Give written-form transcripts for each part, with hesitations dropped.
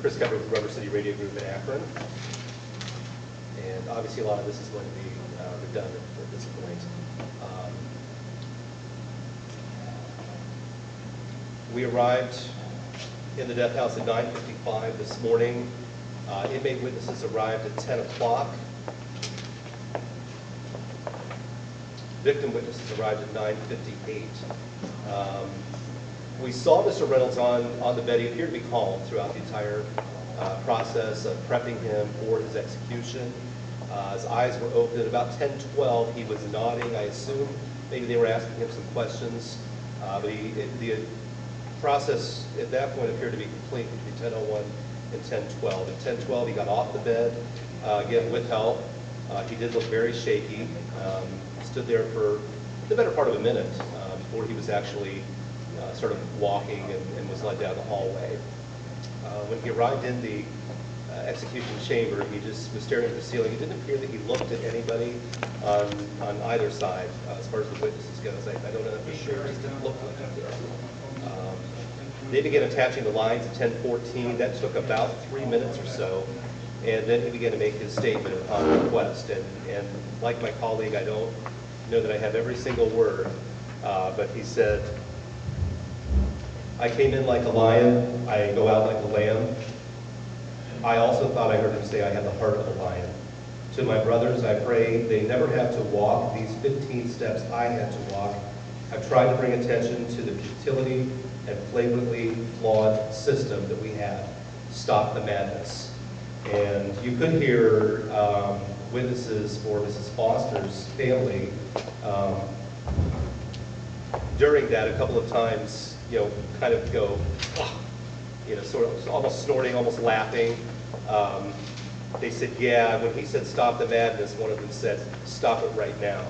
Chris Keppler with Rubber City Radio Group in Akron. And obviously a lot of this is going to be redundant at this point. We arrived in the death house at 9:55 this morning. Inmate witnesses arrived at 10 o'clock. Victim witnesses arrived at 9:58. We saw Mr. Reynolds on the bed. He appeared to be calm throughout the entire process of prepping him for his execution. His eyes were open. At about 10:12, he was nodding. I assume maybe they were asking him some questions. But the process at that point appeared to be complete between 10:01 and 10:12. At 10:12, he got off the bed, again with help. He did look very shaky. Stood there for the better part of a minute before he was actually sort of walking and was led down the hallway. When he arrived in the execution chamber, he just was staring at the ceiling. It didn't appear that he looked at anybody on either side as far as the witnesses goes. I don't know for sure. It just didn't look like it. They began attaching the lines at 10:14. That took about 3 minutes or so. And then he began to make his statement upon request. And like my colleague, I don't know that I have every single word, but he said, "I came in like a lion, I go out like a lamb. I also thought I heard him say I had the heart of a lion. To my brothers, I pray they never have to walk these 15 steps I had to walk. I've tried to bring attention to the futility and flagrantly flawed system that we have. Stop the madness." And you could hear witnesses for Mrs. Foster's family during that a couple of times, kind of go, sort of almost snorting, almost laughing. They said, yeah, when he said stop the madness, one of them said, stop it right now.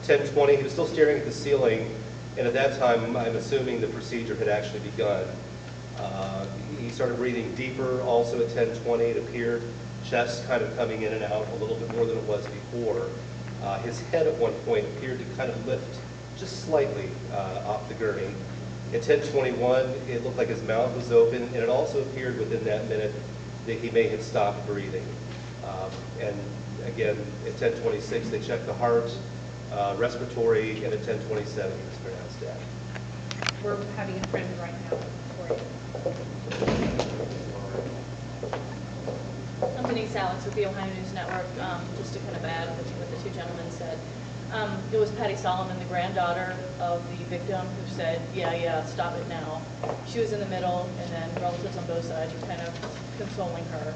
10:20, he was still staring at the ceiling, and at that time, I'm assuming the procedure had actually begun. He started breathing deeper also at 10:20. It appeared, chest kind of coming in and out a little bit more than it was before. His head at one point appeared to kind of lift just slightly off the gurney. At 10:21, it looked like his mouth was open, and it also appeared within that minute that he may have stopped breathing. And again, at 10:26, they checked the heart, respiratory, and at 10:27, he was pronounced dead. We're having it printed right now for you. I'm Denise Alex with the Ohio News Network. Just to kind of add what the two gentlemen said. It was Patty Solomon, the granddaughter of the victim, who said, yeah, stop it now. She was in the middle, and then relatives on both sides were kind of consoling her.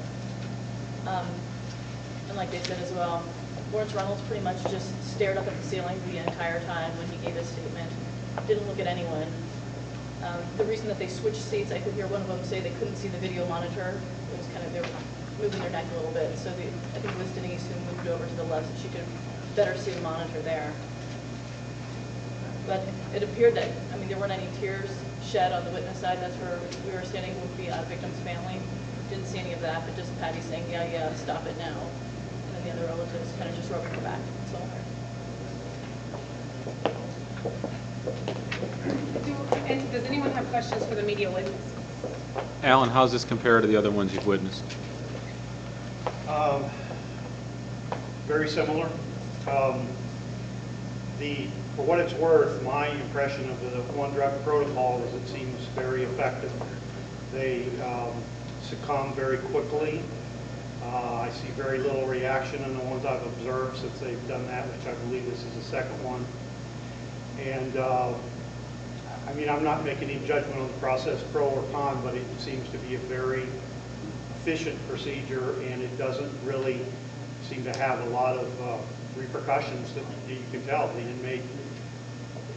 And like they said as well, Lawrence Reynolds pretty much just stared up at the ceiling the entire time when he gave his statement. Didn't look at anyone. The reason that they switched seats, I could hear one of them say they couldn't see the video monitor. It was kind of, they were moving their neck a little bit. So I think it was Denise who moved over to the left so she could better see the monitor there. But it appeared that, there weren't any tears shed on the witness side. That's where we were standing with the victim's family. Didn't see any of that, but just Patty saying, yeah, stop it now. And then the other relatives kind of just rubbing her back and consoling her. And does anyone have questions for the media witness? Alan, how does this compare to the other ones you've witnessed? Very similar. For what it's worth, my impression of the one-drug protocol is it seems very effective. They succumb very quickly. I see very little reaction in the ones I've observed since they've done that, which I believe this is the second one. And I'm not making any judgment on the process, pro or con, but it seems to be a very efficient procedure, and it doesn't really seem to have a lot of repercussions that you can tell. The inmate,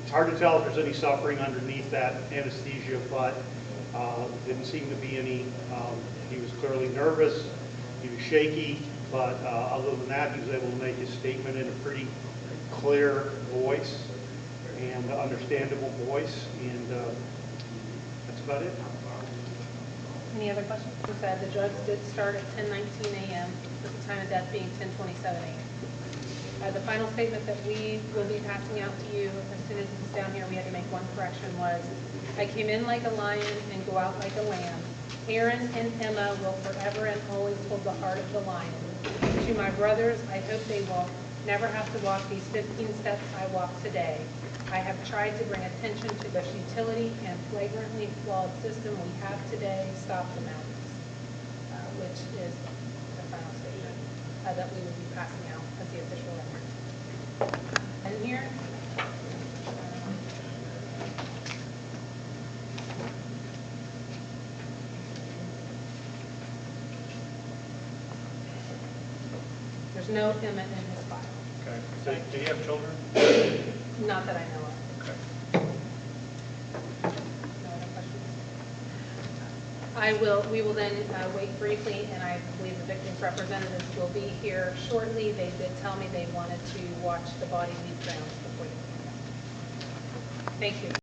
it's hard to tell if there's any suffering underneath that anesthesia, but didn't seem to be any. He was clearly nervous, he was shaky, but other than that, he was able to make his statement in a pretty clear voice and understandable voice, and that's about it. Any other questions? You said the drugs did start at 10:19 a.m. with the time of death being 10:27 a.m. The final statement that we will be passing out to you as soon as it's down here, we had to make one correction, was I came in like a lion and go out like a lamb. Aaron and Emma will forever and always hold the heart of the lion. To my brothers, I hope they will never have to walk these 15 steps I walk today. I have tried to bring attention to the futility and flagrantly flawed system we have today. Stop the madness, which is the final statement that we will be passing out as the official record. And here, there's no Emmett in his file. Okay. So, do you have children? Not that I know of. Okay. No other questions? We will then wait briefly, and I believe the victim's representatives will be here shortly. They did tell me they wanted to watch the body leave grounds before they came. Thank you.